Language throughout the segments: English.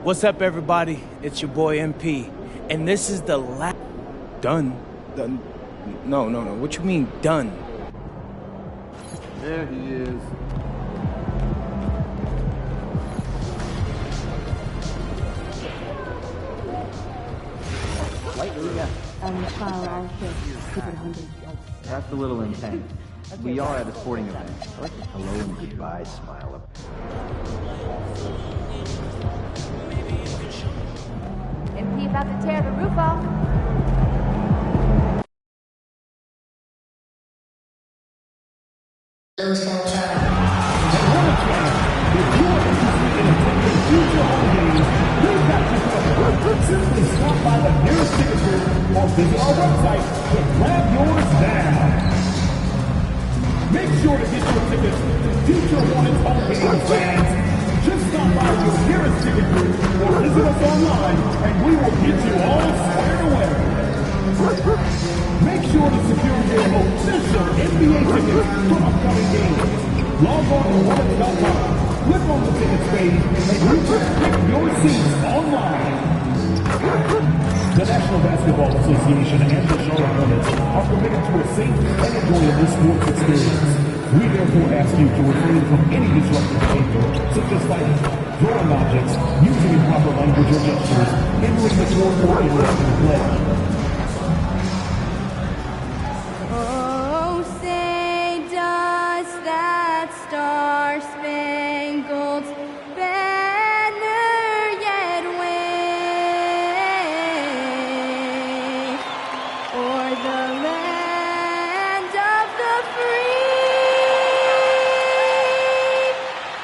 What's up, everybody? It's your boy MP, and this is the last... Done? No. What you mean, done? There he is. Lightly, yeah. File all ships. Keep it 100. That's a little intense. We are at a sporting event. I like the hello and goodbye smile up. MP about to tear the roof off. Simply stop by the nearest ticket booth or visit our website to grab yours now. Make sure to get your tickets to future Hornets home game fans. Just stop by your nearest ticket booth or visit us online and we will get you all squared away. Make sure to secure your official NBA tickets for upcoming games. Log on to Hornets.com, click on the tickets page, and you can pick your seats online. The National Basketball Association and the Charlotte Hornets are committed to a safe and enjoyable sports experience. We therefore ask you to refrain from any disruptive behavior, such as fighting, throwing objects, using improper language or gestures, entering the court, or interrupting play. Oh, say does that star-spangled banner yet wave o'er the land of the free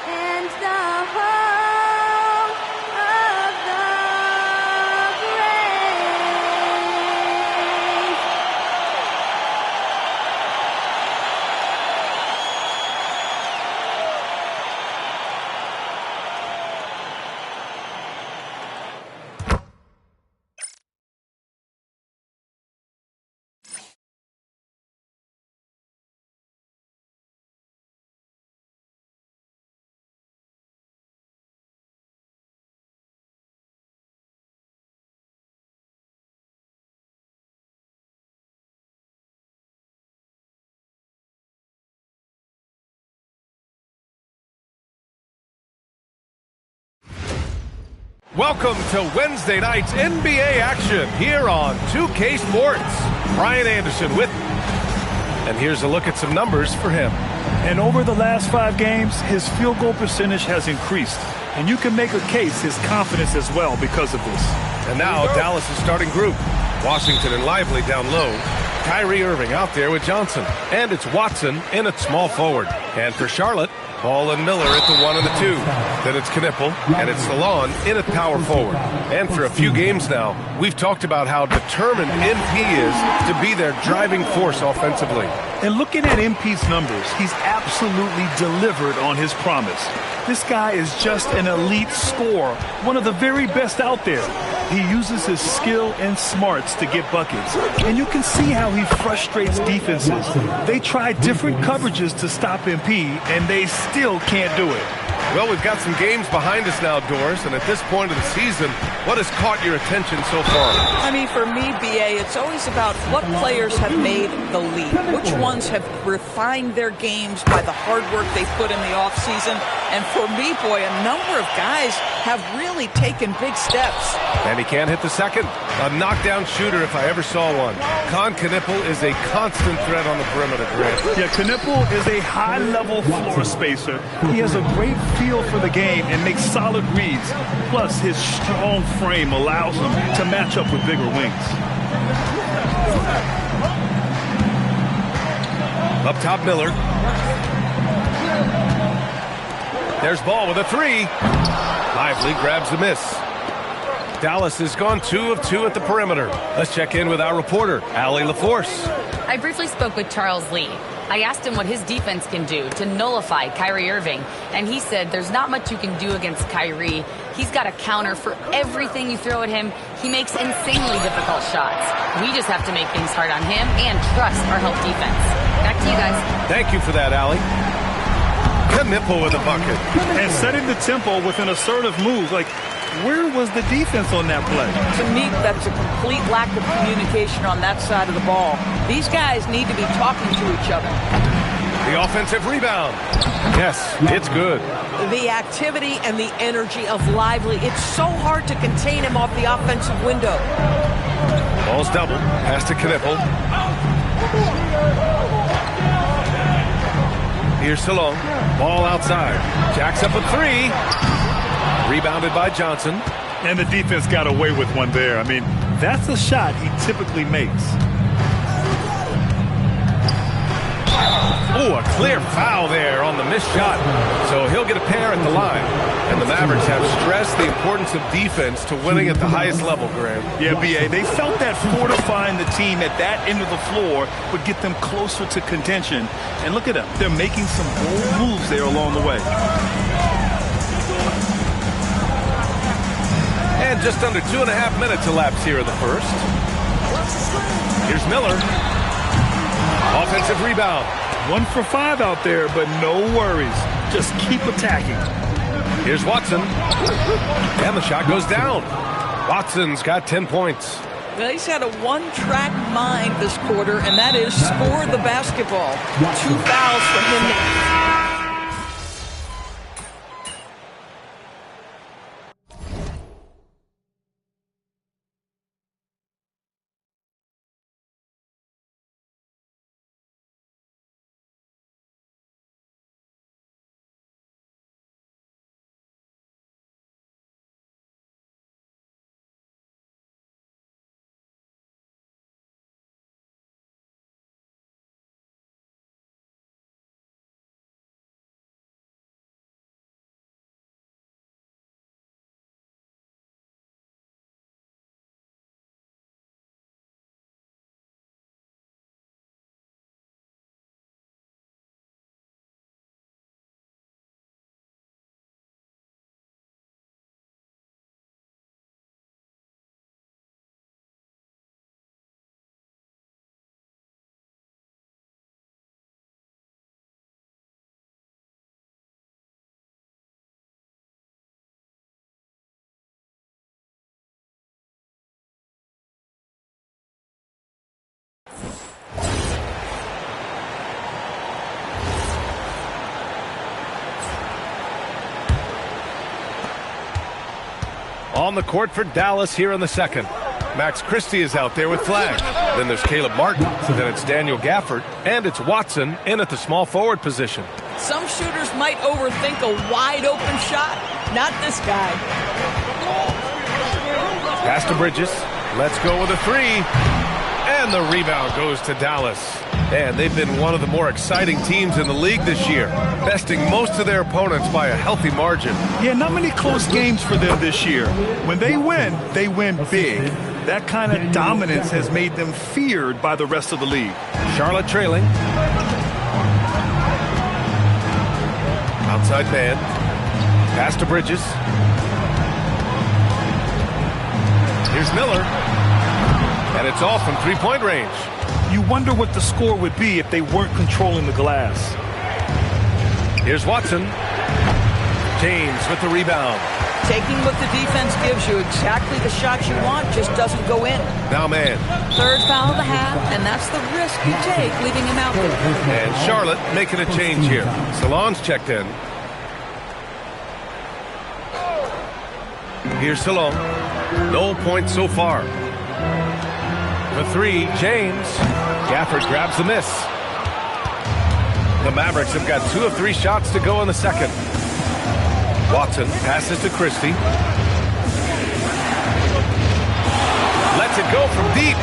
and the home of the brave. Welcome to Wednesday night's NBA action here on 2K Sports. Brian Anderson with me. And here's a look at some numbers for him. And over the last 5 games, his field goal percentage has increased. And you can make a case his confidence as well because of this. And now Dallas' starting group. Washington and Lively down low. Kyrie Irving out there with Johnson. And it's Watson in at small forward. And for Charlotte, Ball and Miller at the 1 and the 2. Then it's Knipple, and it's Salon in at power forward. And for a few games now, we've talked about how determined MP is to be their driving force offensively. And looking at MP's numbers, he's absolutely delivered on his promise. This guy is just an elite scorer, one of the very best out there. He uses his skill and smarts to get buckets. And you can see how he frustrates defenses. They try different coverages to stop MP, and they still can't do it. Well, we've got some games behind us now, Doris, and at this point of the season, what has caught your attention so far? I mean, for me, BA, it's always about what players have made the leap. Which ones have refined their games by the hard work they put in the offseason. And for me, boy, a number of guys have really taken big steps. And he can't hit the second. A knockdown shooter if I ever saw one. Con Knipple is a constant threat on the perimeter, Grant. Yeah, Knipple is a high-level floor spacer. He has a great feel for the game and makes solid reads. Plus, his strong frame allows him to match up with bigger wings. Up top, Miller. There's Ball with a 3. Lively grabs the miss. Dallas has gone 2 of 2 at the perimeter. Let's check in with our reporter, Allie LaForce. I briefly spoke with Charles Lee. I asked him what his defense can do to nullify Kyrie Irving, and he said there's not much you can do against Kyrie He's got a counter for everything you throw at him. He makes insanely difficult shots. We just have to make things hard on him and trust our help defense. Back to you guys. Thank you for that, Allie. Knipple with a bucket. And setting the tempo with an assertive move. Like, where was the defense on that play? To me, that's a complete lack of communication on that side of the ball. These guys need to be talking to each other. The offensive rebound. Yes, it's good. The activity and the energy of Lively, it's so hard to contain him off the offensive window. Ball's double. Pass to Knipple. Here's Salon. Ball outside. Jacks up a three. Rebounded by Johnson. And the defense got away with one there. I mean, that's a shot he typically makes. Oh, a clear foul there on the missed shot. So he'll get a pair at the line. And the Mavericks have stressed the importance of defense to winning at the highest level, Graham. Yeah, B.A., they felt that fortifying the team at that end of the floor would get them closer to contention. And look at them. They're making some bold moves there along the way. And just under 2.5 minutes elapsed here in the first. Here's Miller. Offensive rebound. 1 for 5 out there, but no worries. Just keep attacking. Here's Watson. And the shot goes down. Watson's got 10 points. Well, he's had a one-track mind this quarter, and that is score the basketball. 2 fouls for him. On the court for Dallas here in the second. Max Christie is out there with flag. Then there's Caleb Martin. Then it's Daniel Gafford. And it's Watson in at the small forward position. Some shooters might overthink a wide-open shot. Not this guy. Pass to Bridges. Let's go with a three. And the rebound goes to Dallas. And they've been one of the more exciting teams in the league this year, besting most of their opponents by a healthy margin. Yeah, not many close games for them this year. When they win big. That kind of dominance has made them feared by the rest of the league. Charlotte trailing. Outside man. Pass to Bridges. Here's Miller. And it's off from three-point range. You wonder what the score would be if they weren't controlling the glass. Here's Watson. James with the rebound. Taking what the defense gives you, exactly the shot you want, just doesn't go in. Now man. Third foul of the half, and that's the risk you take, leaving him out there. And Charlotte making a change here. Salon's checked in. Here's Salon. No points so far. For three, James. Gafford grabs the miss. The Mavericks have got 2 of 3 shots to go in the second. Watson passes to Christie. Lets it go from deep.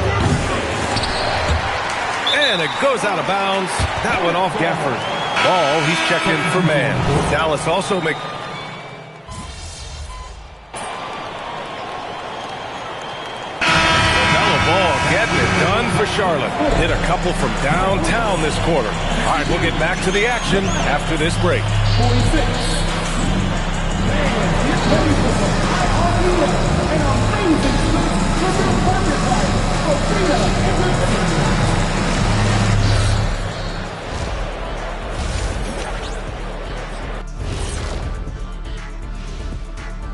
And it goes out of bounds. That went off Gafford. Ball, he's checked in for man. Dallas also make... Getting it done for Charlotte. Hit a couple from downtown this quarter. All right, we'll get back to the action after this break. 46. ready for some high arena and amazing stunts from their partner fight, Athena Entertainment.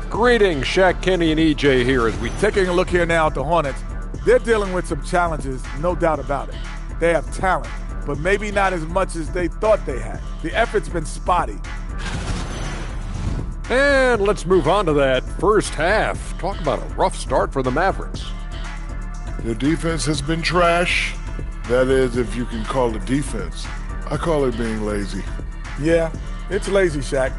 Greetings, Shaq, Kenny, and EJ here as we Taking a look here now at the Hornets, they're dealing with some challenges, no doubt about it. They have talent, but maybe not as much as they thought they had. The effort's been spotty. And let's move on to that first half. Talk about a rough start for the Mavericks. Their defense has been trash. That is, if you can call it defense. I call it being lazy. Yeah, it's lazy, Shaq.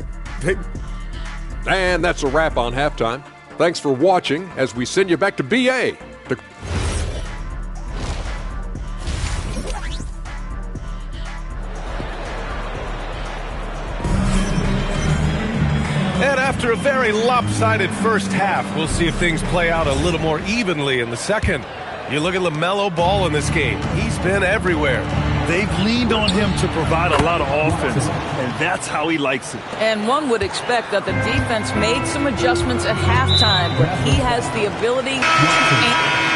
And that's a wrap on halftime. Thanks for watching as we send you back to BA. And after a very lopsided first half, we'll see if things play out a little more evenly in the second. You look at LaMelo Ball in this game. He's been everywhere. They've leaned on him to provide a lot of offense, and that's how he likes it. And one would expect that the defense made some adjustments at halftime, but he has the ability to...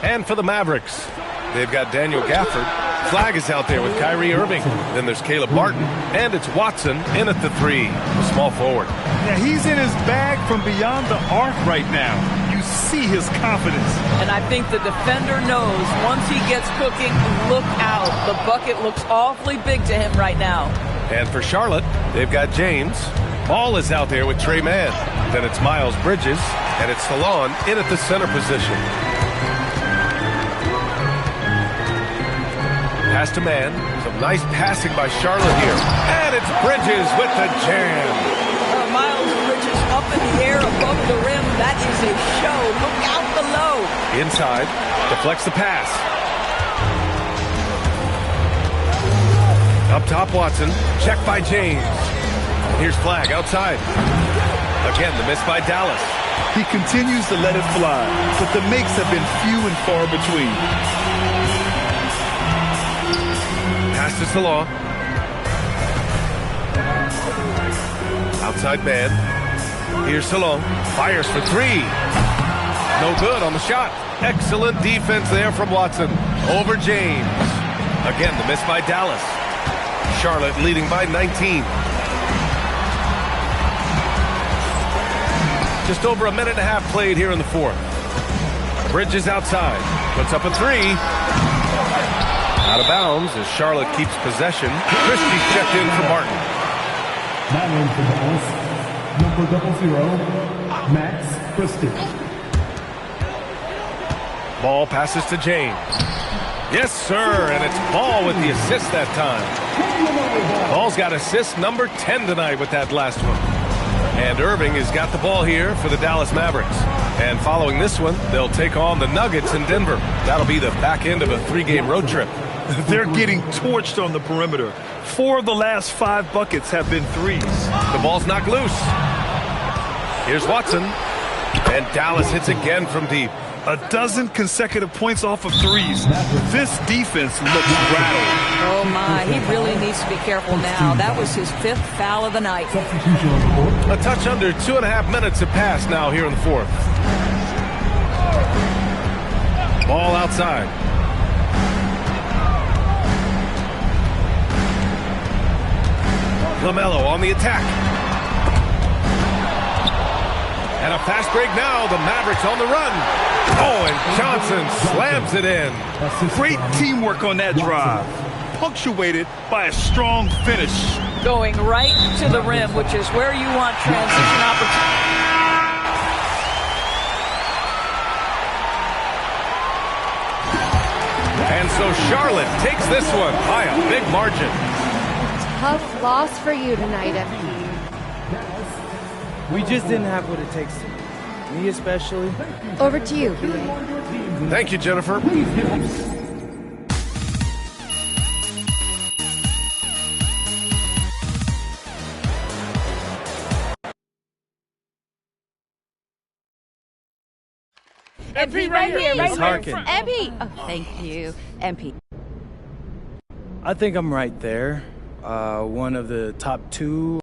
And for the Mavericks, they've got Daniel Gafford. Flag is out there with Kyrie Irving. Then there's Caleb Martin, and it's Watson in at the 3, the small forward. Yeah, he's in his bag from beyond the arc right now. You see his confidence. And I think the defender knows once he gets cooking, look out. The bucket looks awfully big to him right now. And for Charlotte, they've got James. Ball is out there with Trey Mann. Then it's Miles Bridges, and it's Salon in at the center position. Pass to Mann. Some nice passing by Charlotte here. And it's Bridges with the jam. Miles Bridges up in the air above the rim. That is a show. Look out below. Inside. Deflects the pass. Up top, Watson. Checked by James. Here's Flag outside. Again, the miss by Dallas. He continues to let it fly, but the makes have been few and far between. Pass to Salon. Outside man. Here's Salon. Fires for 3. No good on the shot. Excellent defense there from Watson. Over James. Again, the miss by Dallas. Charlotte leading by 19. Just over a minute and a half played here in the fourth. Bridges outside. Puts up a 3. Out of bounds as Charlotte keeps possession. Christie's checked in for Martin. Now in for Dallas, number 00, Max Christie. Ball passes to James. Yes, sir, and it's Ball with the assist that time. Ball's got assist number 10 tonight with that last one. And Irving has got the ball here for the Dallas Mavericks. And following this one, they'll take on the Nuggets in Denver. That'll be the back end of a 3-game road trip. They're getting torched on the perimeter. 4 of the last 5 buckets have been threes. The ball's knocked loose. Here's Watson. And Dallas hits again from deep. A dozen consecutive points off of threes. This defense looks rattled. Oh, my. He really needs to be careful now. That was his 5th foul of the night. A touch under 2.5 minutes have passed now here in the fourth. Ball outside. LaMelo on the attack. And a fast break now. The Mavericks on the run. Oh, and Johnson slams it in. Great teamwork on that drive. Punctuated by a strong finish. Going right to the rim, which is where you want transition opportunity. And so Charlotte takes this one by a big margin. Tough loss for you tonight, MP. We just didn't have what it takes to. Me especially. Over to you, BA. Thank you, Jennifer. MP right here, right Miss here. Harkin. MP. Oh, thank you. MP. I think I'm right there. One of the top two.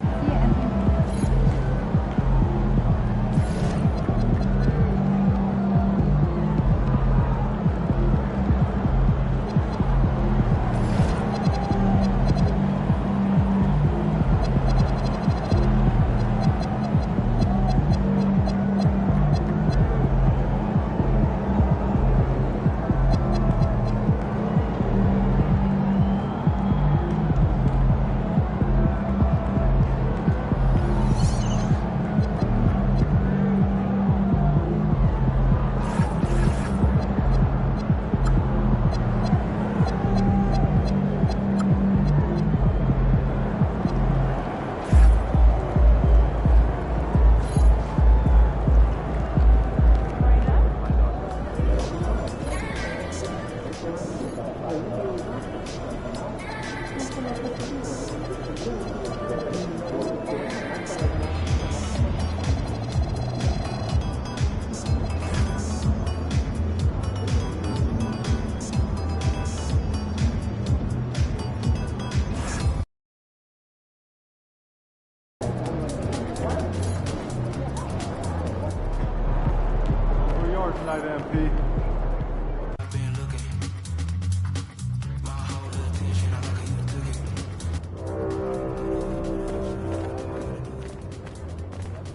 Tonight, MP.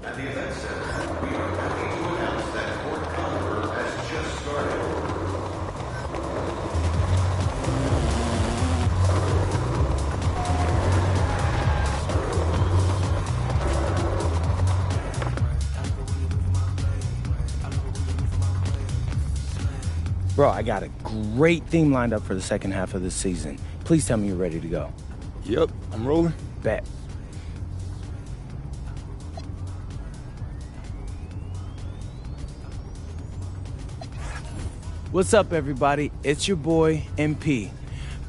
At the event center, we are happy to announce that Fort Caliber has just started. Bro, I got a great theme lined up for the second half of the season. Please tell me you're ready to go. Yep, I'm rolling. Bet. What's up, everybody? It's your boy, MP,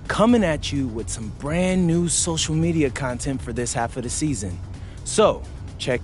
coming at you with some brand new social media content for this half of the season. So, check.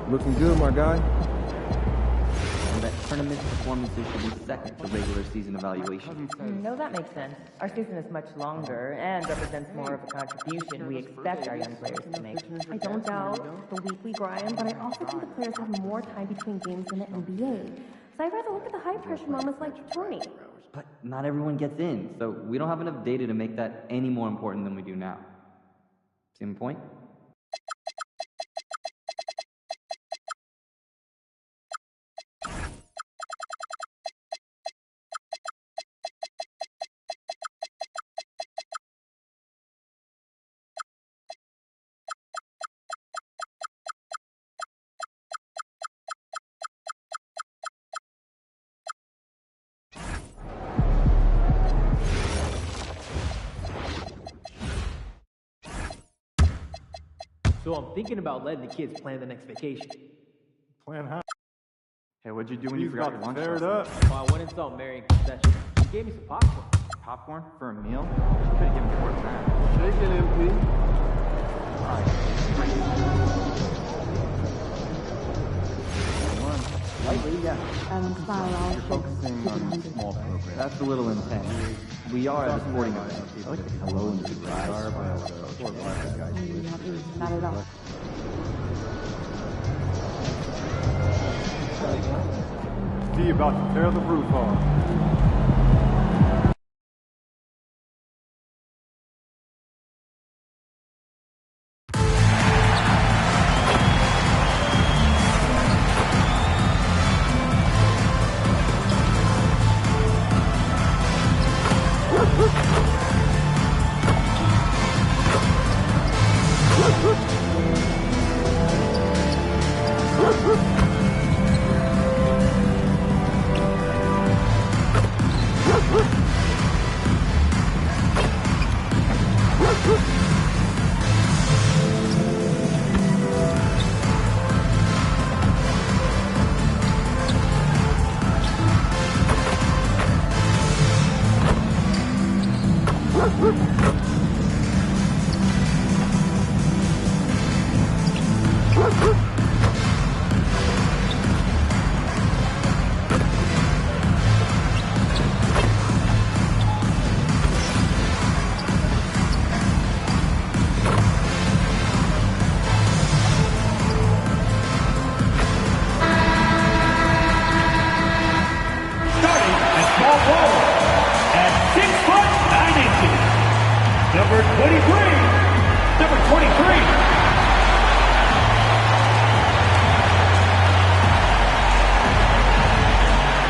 Looking good, my guy. And that tournament performances should be second to regular season evaluation. No, that makes sense. Our season is much longer and represents more of a contribution we expect our young players to make. I don't doubt the weekly grind, but I also think the players have more time between games than the NBA. So I'd rather look at the high-pressure moments like the tourney. But not everyone gets in, so we don't have enough data to make that any more important than we do now. See my point? So I'm thinking about letting the kids plan the next vacation. Plan how? Hey, what'd you do when you forgot your lunch? Tear it up. Well, I went and saw Mary in concession. She gave me some popcorn. Popcorn for a meal? She could have given me more than that. Shake it, MP. Lightly, yeah. You're focusing on small programs. That's a little intense. We are at a sporting event. I like the hello and goodbye. Not at all. He about to tear the roof off.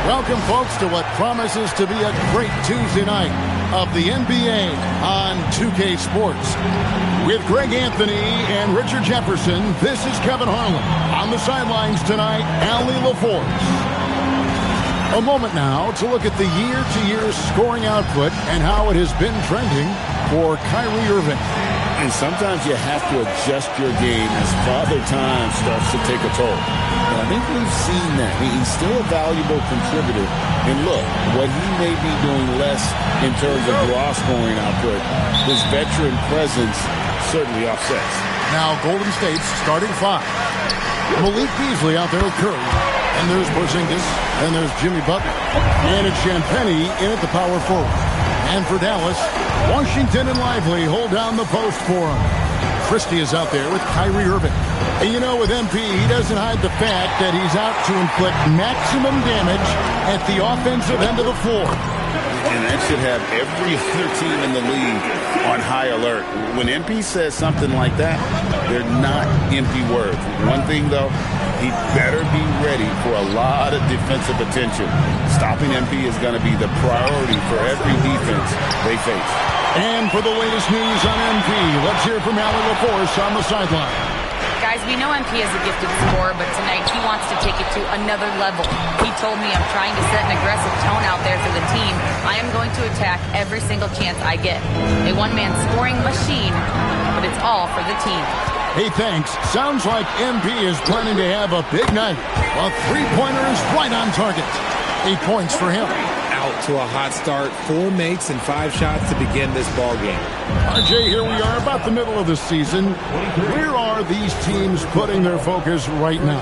Welcome, folks, to what promises to be a great Tuesday night of the NBA on 2K Sports. With Greg Anthony and Richard Jefferson, this is Kevin Harlan. On the sidelines tonight, Allie LaForce. A moment now to look at the year-to-year scoring output and how it has been trending for Kyrie Irving. And sometimes you have to adjust your game as Father Time starts to take a toll. And I think we've seen that. He's still a valuable contributor. And look, what he may be doing less in terms of raw scoring output, his veteran presence certainly offsets. Now Golden State's starting five. Malik Beasley out there with Curry. And there's Porzingis. And there's Jimmy Butler. And it's Champagnie in at the power forward. And for Dallas, Washington and Lively hold down the post for him. Christie is out there with Kyrie Irving. And you know, with MP, he doesn't hide the fact that he's out to inflict maximum damage at the offensive end of the floor. And that should have every other team in the league on high alert. When MP says something like that, they're not empty words. One thing, though, he better be ready for a lot of defensive attention. Stopping MP is going to be the priority for every defense they face. And for the latest news on MP, let's hear from Allie LaForce on the sideline. Guys, we know MP is a gifted scorer, but tonight he wants to take it to another level. He told me I'm trying to set an aggressive tone out there for the team. I am going to attack every single chance I get. A one-man scoring machine, but it's all for the team. Hey, thanks. Sounds like MP is planning to have a big night. A three-pointer is right on target. 8 points for him. Out to a hot start. 4 makes and 5 shots to begin this ball game. RJ, here we are about the middle of the season. Where are these teams putting their focus right now?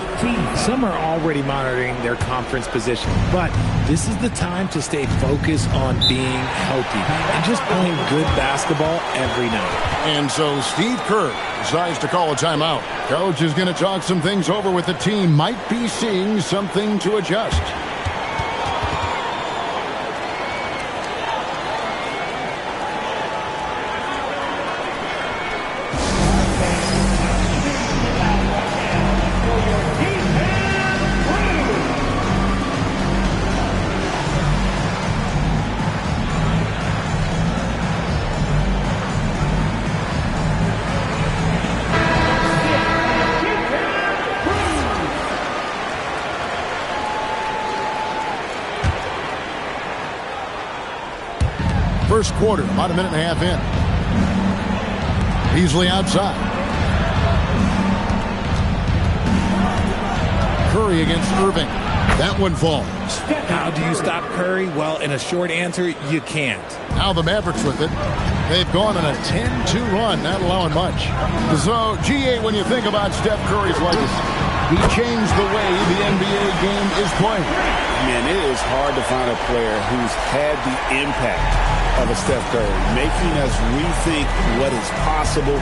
Some are already monitoring their conference position, but this is the time to stay focused on being healthy and just playing good basketball every night. And so Steve Kerr decides to call a timeout. Coach is going to talk some things over with the team. Might be seeing something to adjust. First quarter, about a minute and a half in. Beasley outside. Curry against Irving. That one falls. How do you stop Curry? Well, in a short answer, you can't. Now the Mavericks with it. They've gone on a 10-2 run, not allowing much. So, GA, when you think about Steph Curry's legacy, he changed the way the NBA game is played. Man, it is hard to find a player who's had the impact of a Steph Curry, making us rethink what is possible.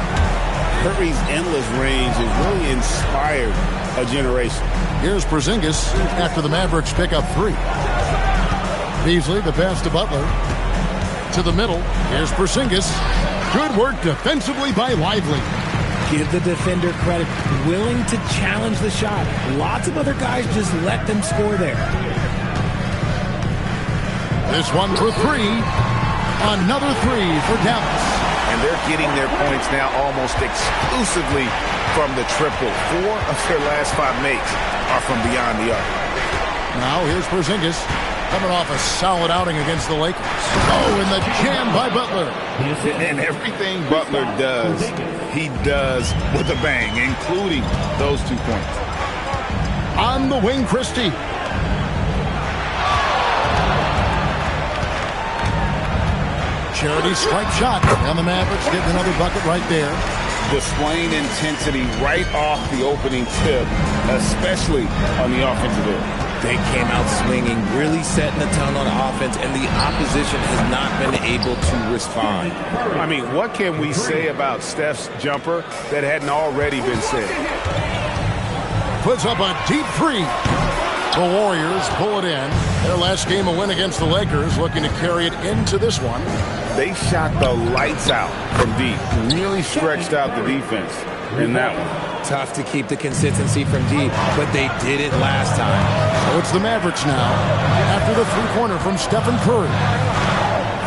Curry's endless range has really inspired a generation. Here's Porzingis after the Mavericks pick up 3. Beasley, the pass to Butler. To the middle. Here's Porzingis. Good work defensively by Lively. Give the defender credit. Willing to challenge the shot. Lots of other guys just let them score there. This one for 3. Another 3 for Dallas. And they're getting their points now almost exclusively from the triple. 4 of their last 5 makes are from beyond the arc. Now here's Porzingis coming off a solid outing against the Lakers. Oh, and the jam by Butler. And everything Butler does, he does with a bang, including those 2 points. On the wing, Christie. Charity strike shot. And the Mavericks getting another bucket right there. Displaying intensity right off the opening tip, especially on the offensive end. They came out swinging, really setting the tone on offense, and the opposition has not been able to respond. I mean, what can we say about Steph's jumper that hadn't already been said? Puts up a deep 3. The Warriors pull it in. Their last game, a win against the Lakers, looking to carry it into this one. They shot the lights out from deep. Really stretched out the defense in that one. Tough to keep the consistency from deep, but they did it last time. So it's the Mavericks now. After the 3-pointer from Stephen Curry.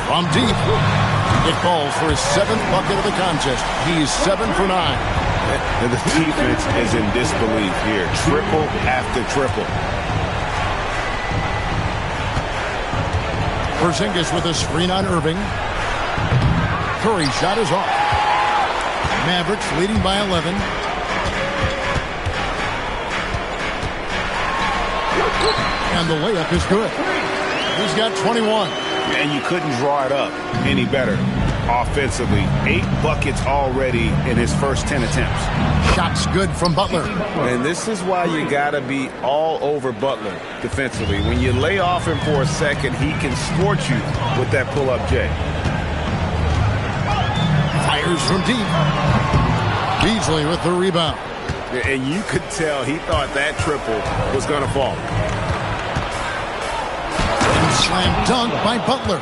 From deep. It falls for his 7th bucket of the contest. He's 7 for 9. And the defense is in disbelief here. Triple after triple. Porzingis with a screen on Irving. Curry shot is off. Mavericks leading by 11. And the layup is good. He's got 21. And you couldn't draw it up any better offensively. 8 buckets already in his first 10 attempts. Shots good from Butler. And this is why you got to be all over Butler defensively. When you lay off him for a second, he can scorch you with that pull-up J. Fires from deep. Beasley with the rebound. And you could tell he thought that triple was going to fall. Slam dunk by Butler.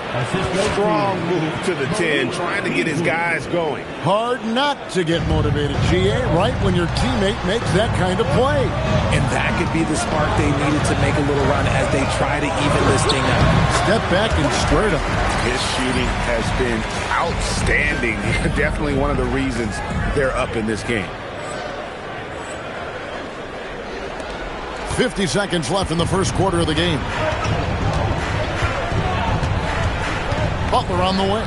Strong move to the 10, trying to get his guys going. Hard not to get motivated, GA, right when your teammate makes that kind of play. And that could be the spark they needed to make a little run as they try to even this thing up. Step back and square it up. His shooting has been outstanding. Definitely one of the reasons they're up in this game. 50 seconds left in the first quarter of the game. Butler on the way.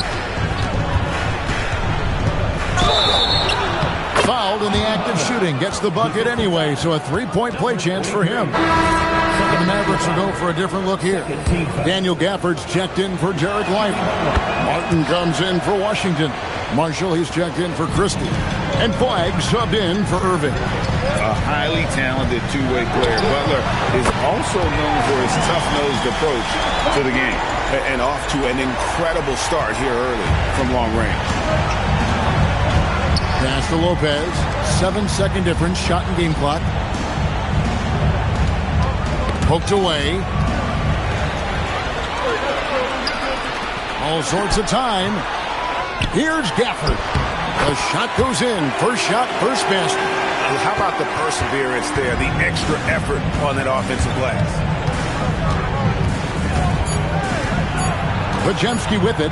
Fouled in the act of shooting. Gets the bucket anyway, so a 3-point play chance for him. And the Mavericks will go for a different look here. Daniel Gafford's checked in for Jared Lively. Martin comes in for Washington. Marshall, he's checked in for Christie. And Flagg subbed in for Irving. A highly talented two-way player. Butler is also known for his tough-nosed approach to the game. And off to an incredible start here early from long range. Pass to Lopez. 7-second difference. Shot and game clock. Poked away. All sorts of time. Here's Gafford. The shot goes in. First shot, first basket. How about the perseverance there, the extra effort on that offensive glass? Podziemski with it.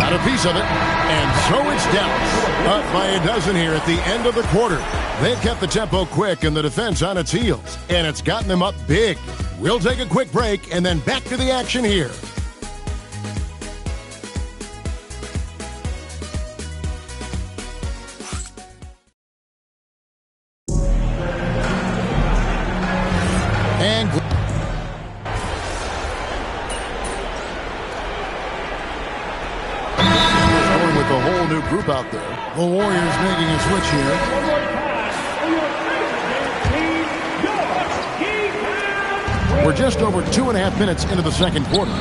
Got a piece of it. And so it's Dallas. Up by a dozen here at the end of the quarter. They've kept the tempo quick and the defense on its heels. And it's gotten them up big. We'll take a quick break and then back to the action here. And group out there. The Warriors making a switch here. We're just over 2.5 minutes into the second quarter.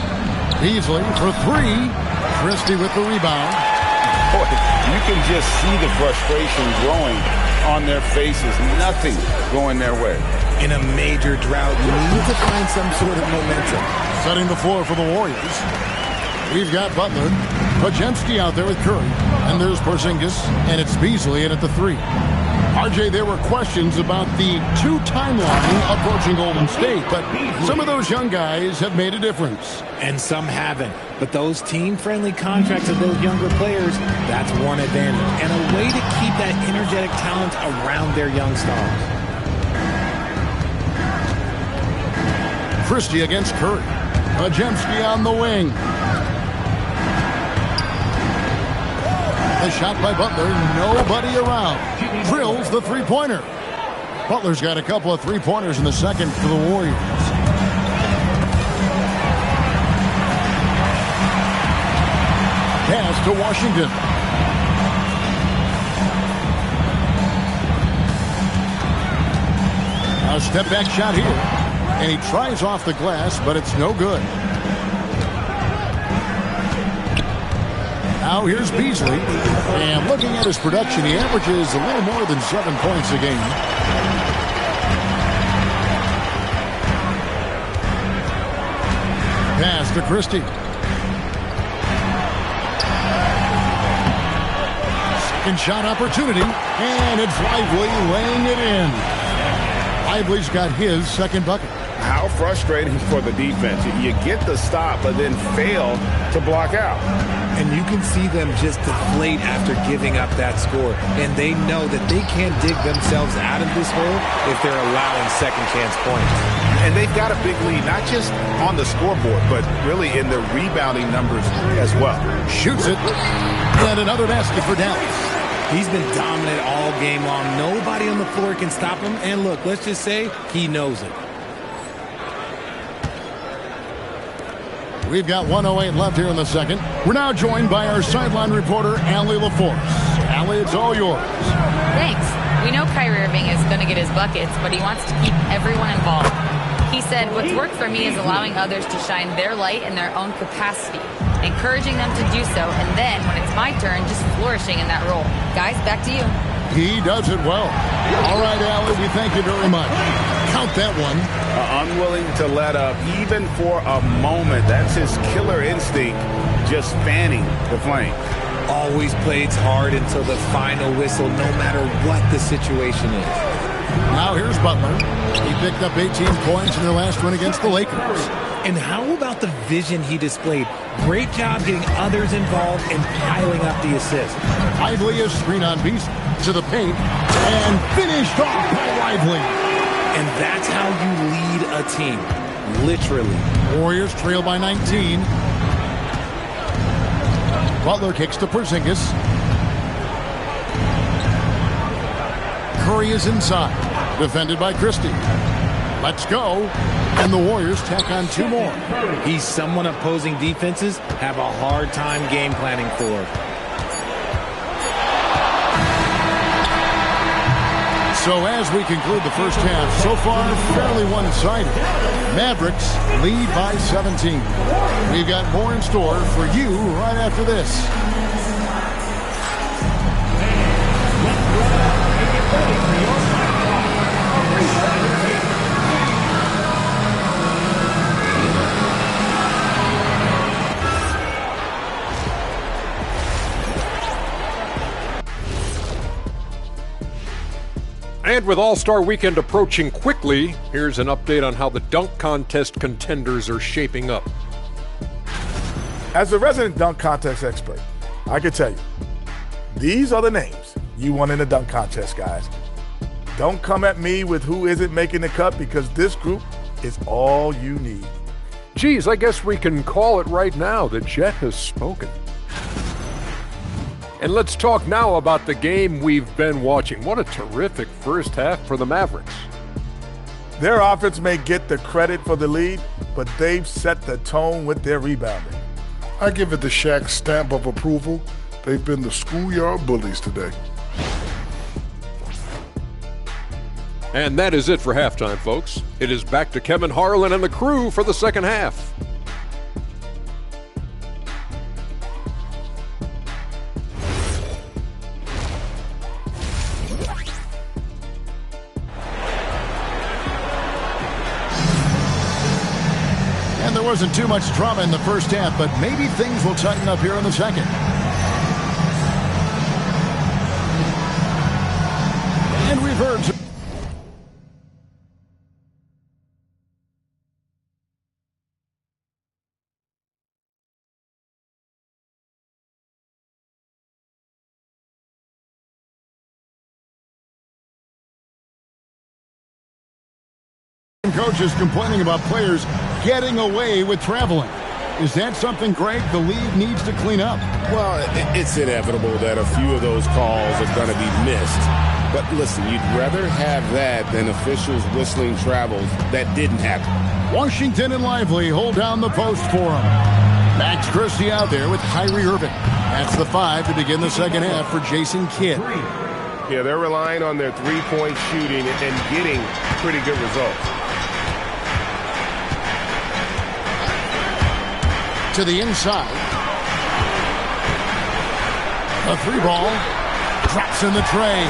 Beasley for three. Christie with the rebound. Boy, you can just see the frustration growing on their faces. Nothing going their way. In a major drought, you need to find some sort of momentum. Setting the floor for the Warriors. We've got Butler. Podziemski out there with Curry. And there's Porzingis. And it's Beasley in at the three. RJ, there were questions about the two timeline approaching Golden State, but some of those young guys have made a difference. And some haven't. But those team-friendly contracts of those younger players, that's one advantage. And a way to keep that energetic talent around their young stars. Christie against Curry. Podziemski on the wing. The shot by Butler, nobody around. Drills the three-pointer. Butler's got a couple of three-pointers in the second for the Warriors. Pass to Washington. A step-back shot here. And he tries off the glass, but it's no good. Now here's Beasley, and looking at his production, he averages a little more than 7 points a game. Pass to Christie. Second shot opportunity, and it's Lively laying it in. Lively's got his second bucket. How frustrating for the defense. You get the stop, but then fail to block out. And you can see them just deflate after giving up that score. And they know that they can't dig themselves out of this hole if they're allowing second chance points. And they've got a big lead, not just on the scoreboard, but really in the rebounding numbers as well. Shoots it. And another basket for Dallas. He's been dominant all game long. Nobody on the floor can stop him. And look, let's just say he knows it. We've got 1:08 left here in the second. We're now joined by our sideline reporter, Allie LaForce. Allie, it's all yours. Thanks. We know Kyrie Irving is going to get his buckets, but he wants to keep everyone involved. He said, what's worked for me is allowing others to shine their light in their own capacity, encouraging them to do so, and then, when it's my turn, just flourishing in that role. Guys, back to you. He does it well. All right, Allie, we thank you very much. Count that one. Unwilling to let up even for a moment. That's his killer instinct, just fanning the flame. Always plays hard until the final whistle, no matter what the situation is. Now here's Butler. He picked up 18 points in their last win against the Lakers. And how about the vision he displayed? Great job getting others involved and piling up the assist. Lively is screen on Beasley to the paint and finished off by Lively. And that's how you lead a team, literally. Warriors trail by 19. Butler kicks to Porzingis. Curry is inside, defended by Christie. Let's go. And the Warriors tack on two more. He's someone opposing defenses have a hard time game planning for. So as we conclude the first half, so far fairly one-sided. Mavericks lead by 17. We've got more in store for you right after this. And with All-Star Weekend approaching quickly, here's an update on how the dunk contest contenders are shaping up. As a resident dunk contest expert, I can tell you, these are the names you want in the dunk contest, guys. Don't come at me with who isn't making the cut, because this group is all you need. Geez, I guess we can call it right now. The Jet has spoken. And let's talk now about the game we've been watching. What a terrific first half for the Mavericks. Their offense may get the credit for the lead, but they've set the tone with their rebounding. I give it the Shaq stamp of approval. They've been the schoolyard bullies today. And that is it for halftime, folks. It is back to Kevin Harlan and the crew for the second half. And there wasn't too much drama in the first half, but maybe things will tighten up here in the second. And we've heard coaches complaining about players getting away with traveling. Is that something, Greg, the league needs to clean up? Well, it's inevitable that a few of those calls are going to be missed. But listen, you'd rather have that than officials whistling travels that didn't happen. Washington and Lively hold down the post for him. Max Christie out there with Kyrie Irving. That's the 5 to begin the second half for Jason Kidd. Yeah, they're relying on their three-point shooting and getting pretty good results. To the inside. A 3-ball. Drops in the tray.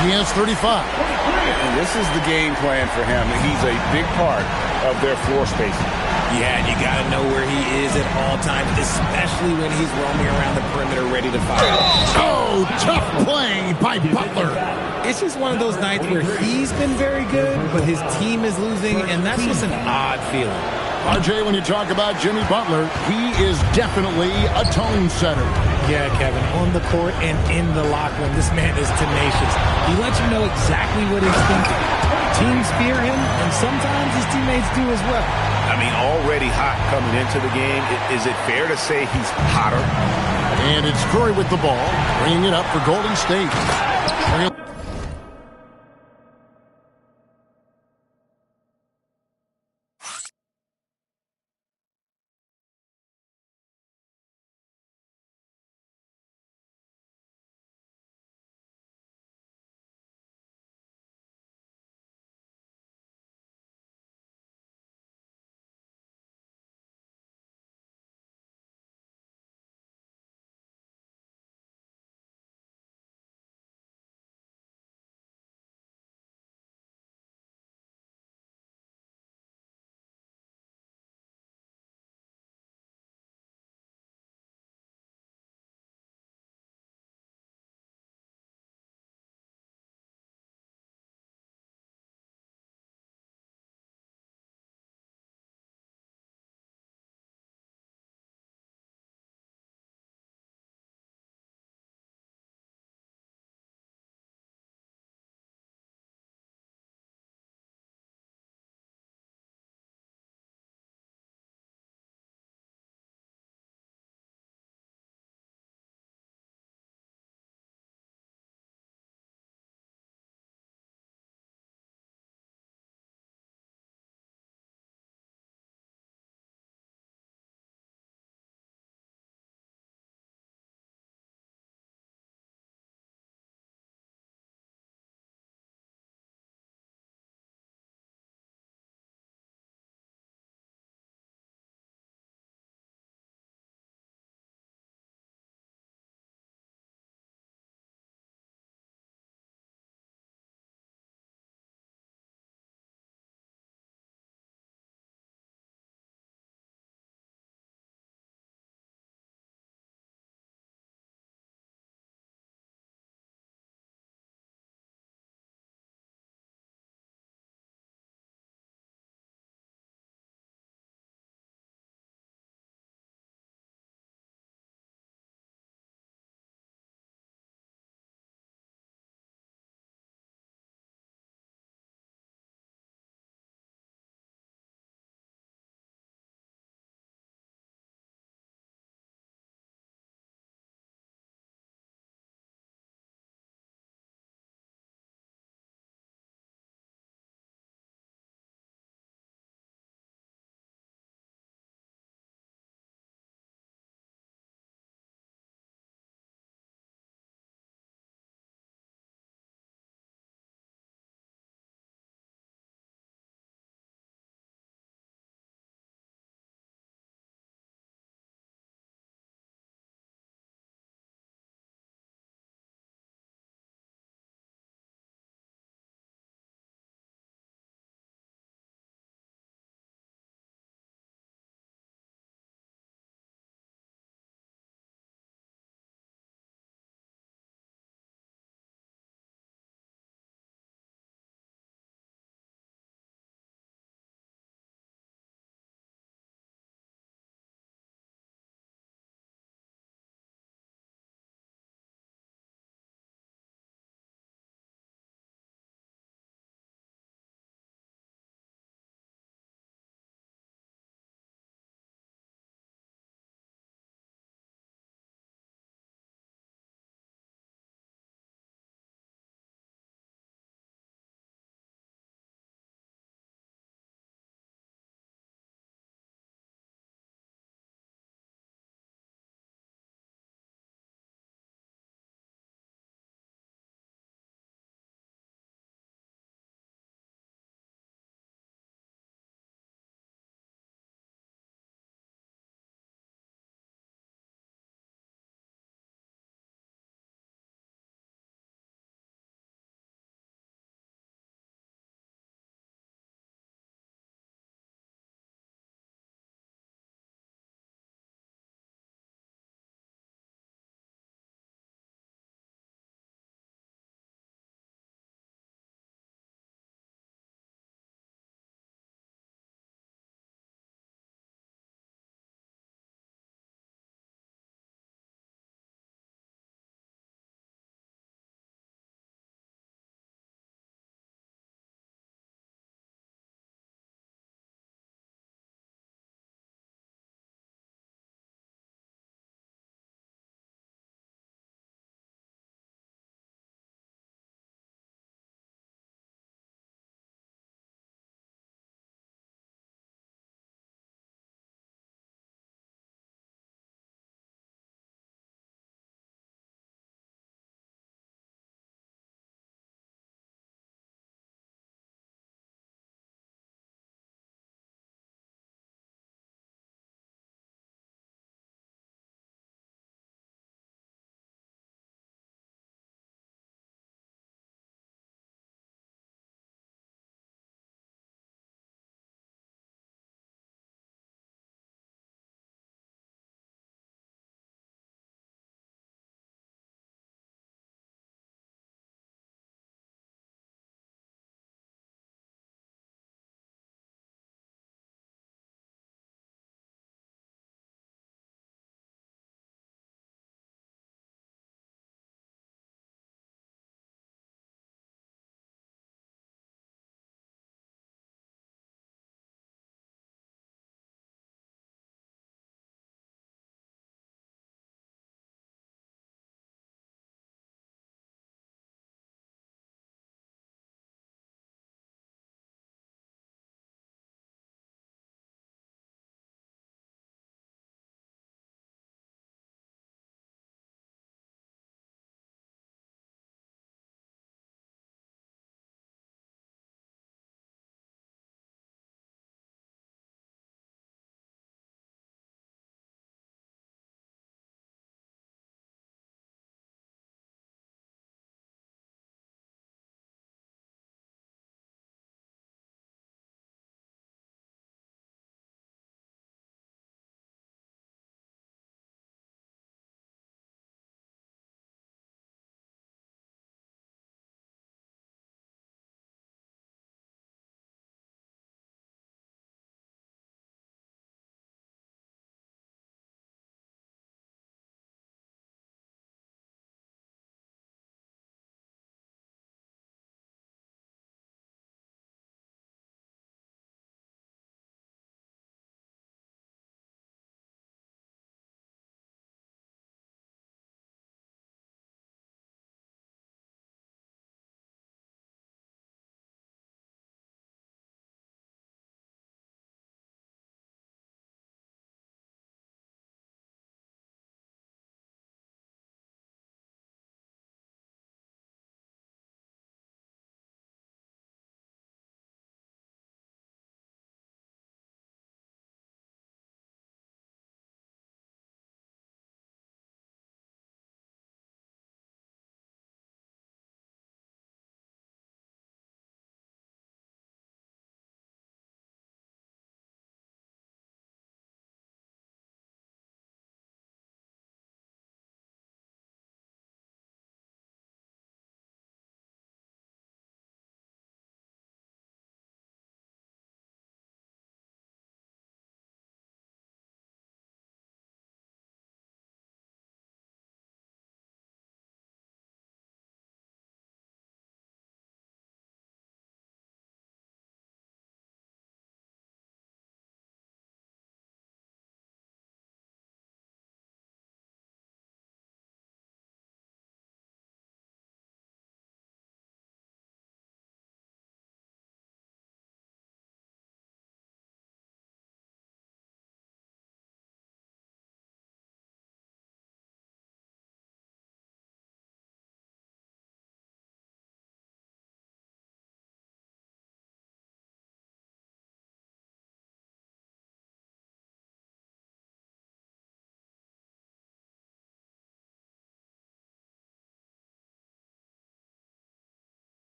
He has 35. And this is the game plan for him. He's a big part of their floor spacing. Yeah, and you got to know where he is at all times, especially when he's roaming around the perimeter ready to fire. Oh, tough play by Butler. It's just one of those nights where he's been very good, but his team is losing, and that's just an odd feeling. RJ, when you talk about Jimmy Butler, he is definitely a tone setter. Yeah, Kevin, on the court and in the locker room, this man is tenacious. He lets you know exactly what he's thinking. Teams fear him, and sometimes his teammates do as well. I mean, already hot coming into the game. Is it fair to say he's hotter? And it's Curry with the ball, bringing it up for Golden State.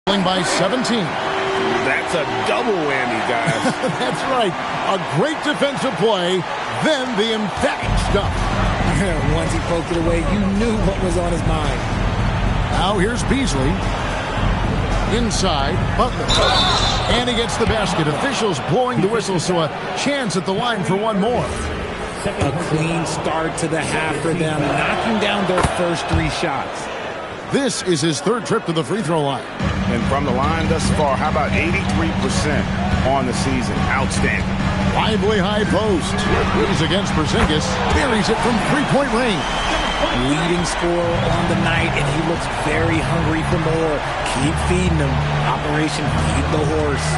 by 17. That's a double whammy, guys. That's right. A great defensive play, then the emphatic stuff. Once he poked it away, you knew what was on his mind. Now here's Beasley. Inside, Butler. And he gets the basket. Officials blowing the whistle, so a chance at the line for one more. A clean start to the half for them, knocking down their first 3 shots. This is his 3rd trip to the free throw line. And from the line thus far, how about 83% on the season? Outstanding. Lively high post. He's against Porzingis. Buries it from three-point range. Leading scorer on the night, and he looks very hungry for more. Keep feeding him. Operation Feed the Horse.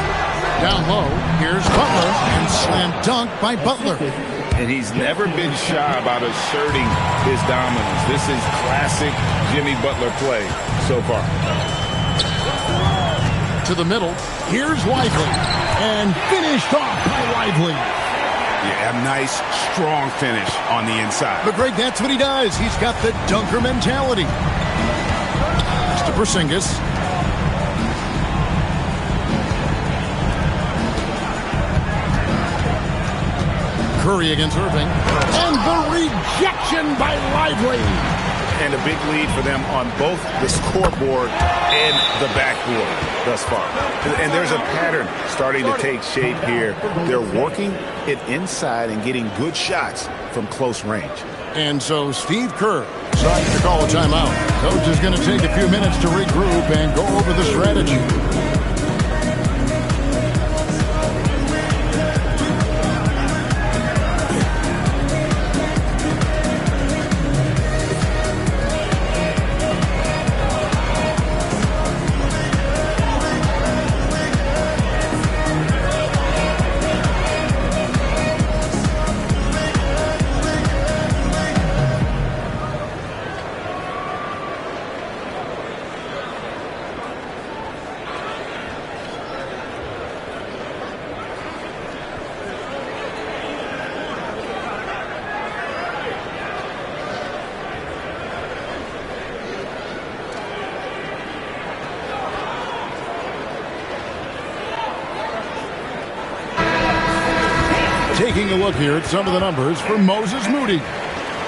Down low, here's Butler, and slam dunk by Butler. And he's never been shy about asserting his dominance. This is classic Jimmy Butler play so far. To the middle, here's Lively, and finished off by Lively. Yeah, a nice, strong finish on the inside. But Greg, that's what he does. He's got the dunker mentality. To Porzingis. Curry against Irving. And the rejection by Lively. And a big lead for them on both the scoreboard and the backboard thus far. And there's a pattern starting to take shape here. They're working it inside and getting good shots from close range. And so Steve Kerr decides to call a timeout. Coach is going to take a few minutes to regroup and go over the strategy. Taking a look here at some of the numbers for Moses Moody.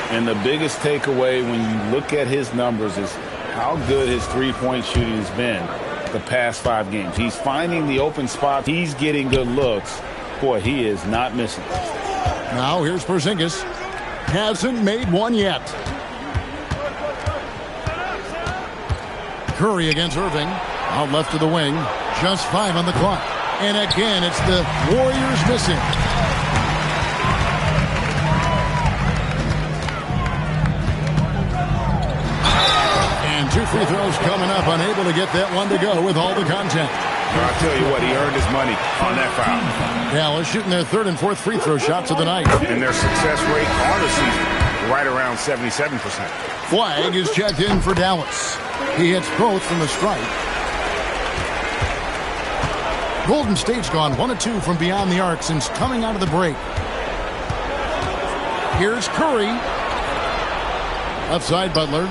And the biggest takeaway when you look at his numbers is how good his three-point shooting has been the past 5 games. He's finding the open spot. He's getting good looks. Boy, he is not missing. Now here's Porzingis. Hasn't made one yet. Curry against Irving. Out left to the wing. Just 5 on the clock. And again, it's the Warriors missing. And 2 free throws coming up. Unable to get that one to go with all the content. I'll tell you what, he earned his money on that foul. Dallas shooting their 3rd and 4th free throw shots of the night. And their success rate on the season, right around 77%. Flag is checked in for Dallas. He hits both from the stripe. Golden State's gone 1 of 2 from beyond the arc since coming out of the break. Here's Curry. Outside Butler.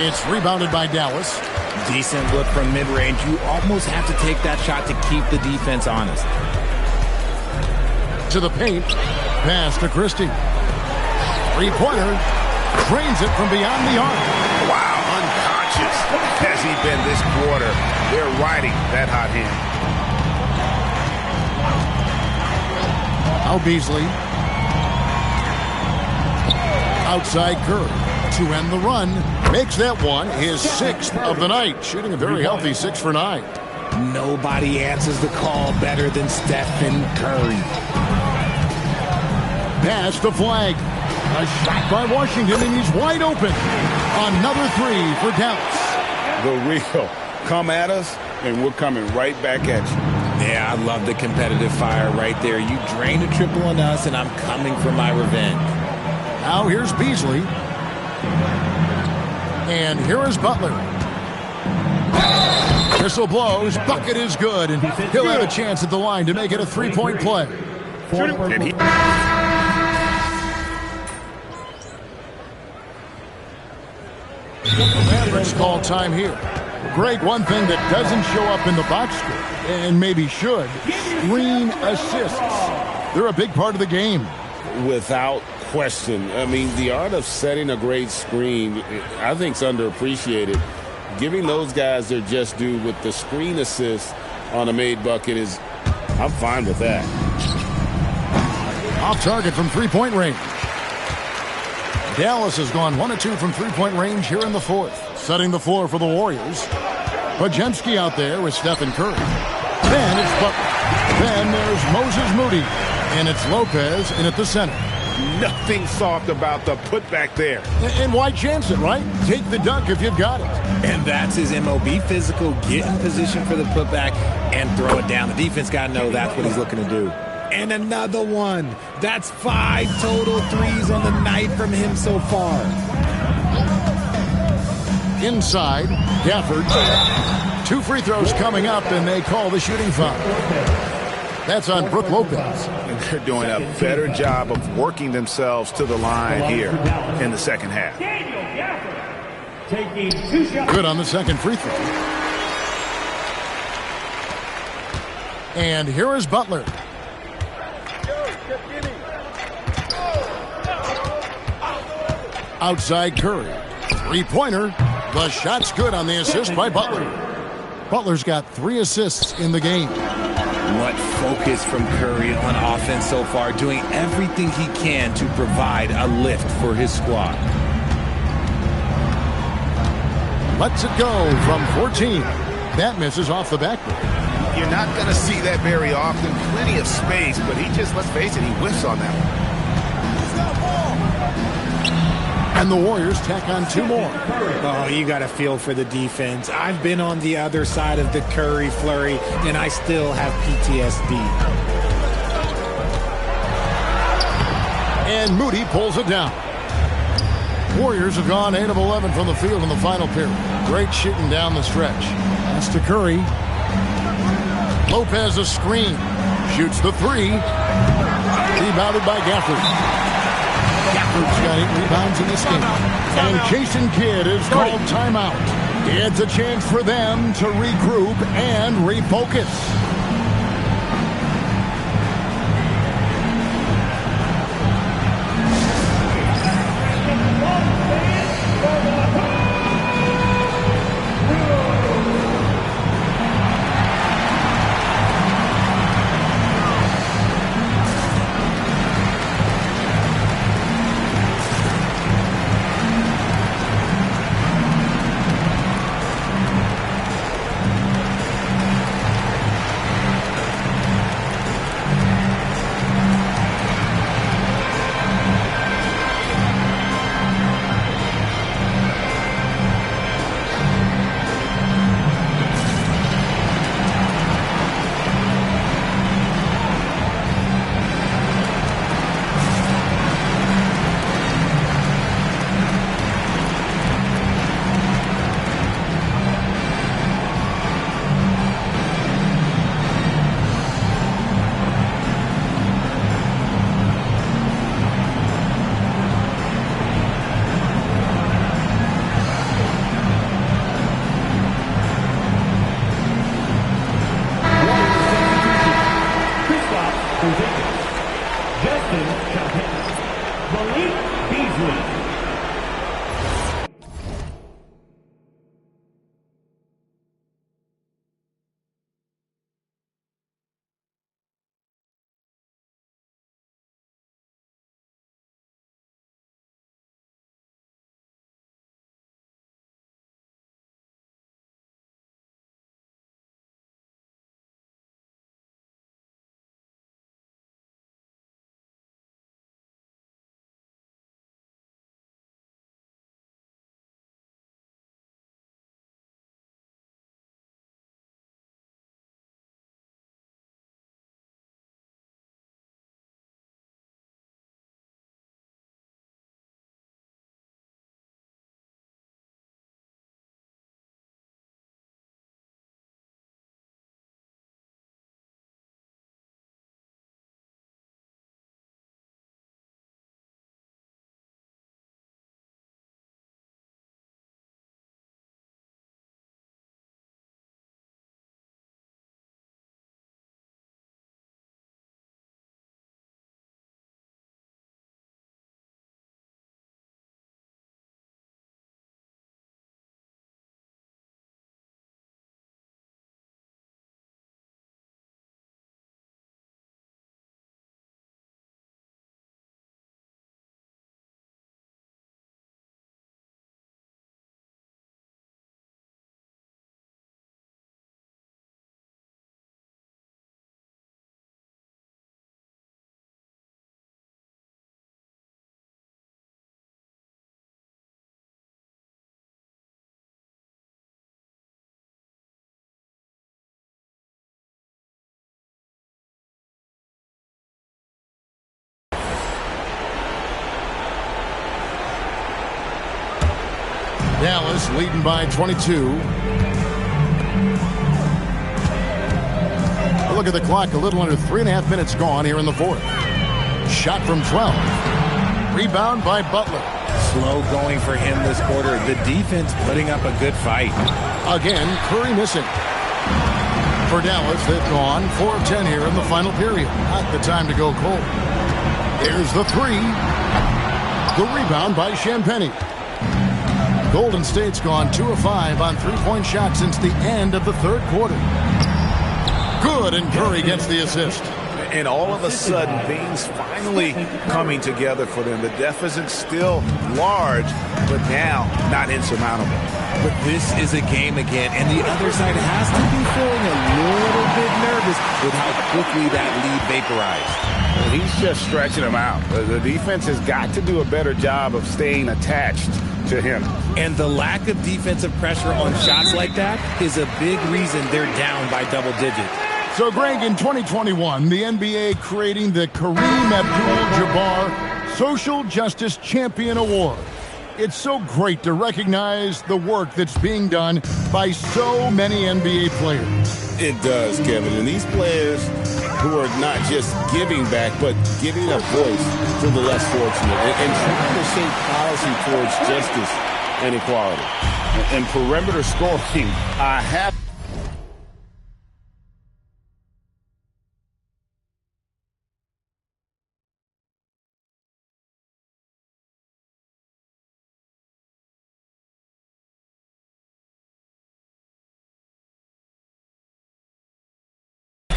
It's rebounded by Dallas. Decent look from mid-range. You almost have to take that shot to keep the defense honest. To the paint. Pass to Christie. 3-pointer. Drains it from beyond the arc. Wow, unconscious has he been this quarter. They're riding that hot hand. Now Beasley. Outside Curry. To end the run. Makes that one his 6th of the night. Shooting a very healthy 6 for 9. Nobody answers the call better than Stephen Curry. Pass to Flag. A shot by Washington, and he's wide open. Another 3 for Dallas. The real. Come at us, and we're coming right back at you. Yeah, I love the competitive fire right there. You drained a triple on us, and I'm coming for my revenge. Now here's Beasley. And here is Butler. Whistle blows. Bucket is good, and he'll have a chance at the line to make it a 3-point play. Mavericks call time here. Greg, one thing that doesn't show up in the box score, and maybe should, screen assists. They're a big part of the game. Without question. I mean, the art of setting a great screen, I think, is underappreciated. Giving those guys their just due with the screen assist on a made bucket is, I'm fine with that. Off target from three-point range. Dallas has gone 1 of 2 from three-point range here in the fourth. Setting the floor for the Warriors. Podziemski out there with Stephen Curry. Then it's Butler. Then there's Moses Moody. And it's Lopez in at the center. Nothing soft about the putback there. And why chance it, right? Take the dunk if you've got it. And that's his MO. Be physical, get in position for the putback, and throw it down. The defense got to know that's what he's looking to do. And another one. That's 5 total threes on the night from him so far. Inside, Gafford. 2 free throws coming up, and they call the shooting foul. That's on Brook Lopez. And they're doing a better job of working themselves to the line here in the second half. Good on the second free throw. And here is Butler. Outside Curry. Three-pointer. The shot's good on the assist by Butler. Butler's got 3 assists in the game. What focus from Curry on offense so far, doing everything he can to provide a lift for his squad. Lets it go from 14. That misses off the backboard. You're not going to see that very often. Plenty of space, but he just, let's face it, he whiffs on that one. And the Warriors tack on 2 more. Oh, you got to feel for the defense. I've been on the other side of the Curry flurry, and I still have PTSD. And Moody pulls it down. Warriors have gone 8 of 11 from the field in the final period. Great shooting down the stretch. That's to Curry. Lopez a screen. Shoots the 3. Rebounded by Gafford. Gafford's got 8 rebounds in this game. And Jason Kidd is called timeout. It's a chance for them to regroup and refocus. Dallas leading by 22. Look at the clock, a little under 3.5 minutes gone here in the fourth. Shot from 12. Rebound by Butler. Slow going for him this quarter. The defense putting up a good fight. Again, Curry missing. For Dallas, they've gone 4 of 10 here in the final period. Not the time to go cold. There's the three. The rebound by Champagnie. Golden State's gone 2 of 5 on three-point shots since the end of the third quarter. Good, and Curry gets the assist. And all of a sudden, things finally coming together for them. The deficit's still large, but now not insurmountable. But this is a game again, and the other side has to be feeling a little bit nervous with how quickly that lead vaporized. Well, he's just stretching them out. The defense has got to do a better job of staying attached to him. And the lack of defensive pressure on shots like that is a big reason they're down by double digits. So, Greg, in 2021, the NBA creating the Kareem Abdul-Jabbar Social Justice Champion Award. It's so great to recognize the work that's being done by so many NBA players. It does, Kevin. And these players who are not just giving back, but giving a voice to the less fortunate and trying to shape policy towards justice and equality. And perimeter scoring, I have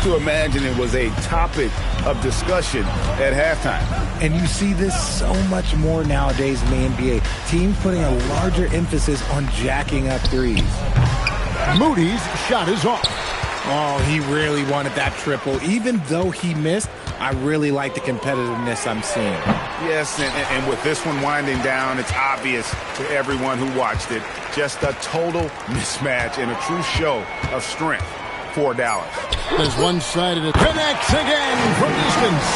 to imagine it was a topic of discussion at halftime. And you see this so much more nowadays in the NBA. Teams putting a larger emphasis on jacking up threes. Moody's shot is off. Oh, he really wanted that triple. Even though he missed, I really like the competitiveness I'm seeing. Yes, and with this one winding down, it's obvious to everyone who watched it. Just a total mismatch and a true show of strength for Dallas. There's one-sided. Connects again from distance.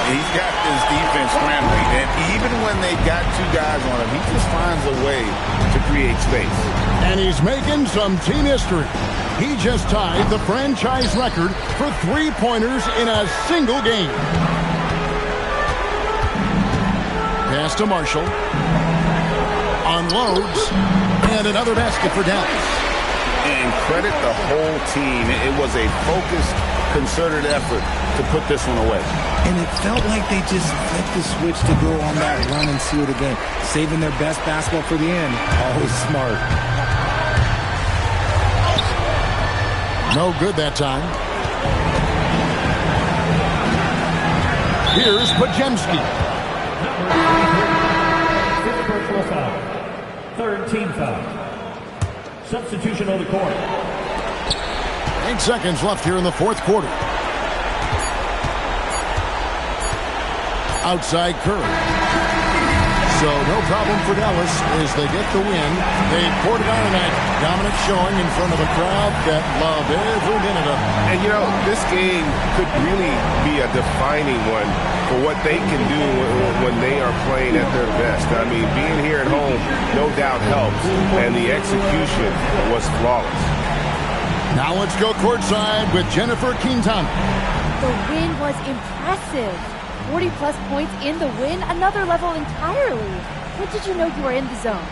He's got this defense scrambling, and even when they got 2 guys on him, he just finds a way to create space. And he's making some team history. He just tied the franchise record for three-pointers in a single game. Pass to Marshall. Unloads. And another basket for Dallas. And credit the whole team. It was a focused, concerted effort to put this one away. And it felt like they just flipped the switch to go on that run and seal the game. Saving their best basketball for the end. Always smart. No good that time. Here's Pajemski. Fifth personal foul. Third team foul. Substitution on the court. 8 seconds left here in the fourth quarter. Outside Curry. So no problem for Dallas as they get the win. They poured it on tonight. Dominant showing in front of a crowd that loved every minute of it. And, you know, this game could really be a defining one for what they can do when they are playing at their best. I mean, being here at home no doubt helps, and the execution was flawless. Now let's go courtside with Jennifer Quintana. The win was impressive. 40-plus points in the win, another level entirely. When did you know you were in the zone?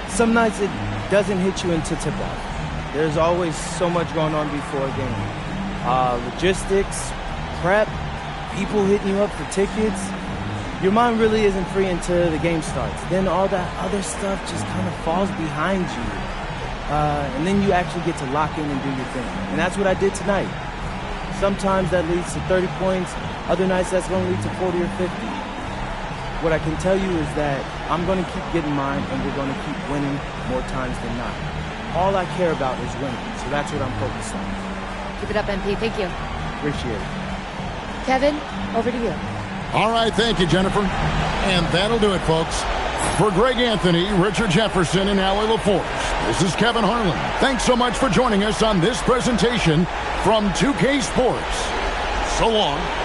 Some nights it doesn't hit you into tip-off. There's always so much going on before a game. Logistics, prep, people hitting you up for tickets. Your mind really isn't free until the game starts. Then all that other stuff just kind of falls behind you. And then you actually get to lock in and do your thing. And that's what I did tonight. Sometimes that leads to 30 points. Other nights that's going to lead to 40 or 50. What I can tell you is that I'm going to keep getting mine, and we're going to keep winning more times than not. all I care about is winning. So that's what I'm focused on. Keep it up, MP. Thank you. Appreciate it. Kevin, over to you. All right, thank you, Jennifer. And that'll do it, folks. For Greg Anthony, Richard Jefferson, and Allie LaForce, this is Kevin Harlan. Thanks so much for joining us on this presentation from 2K Sports. So long.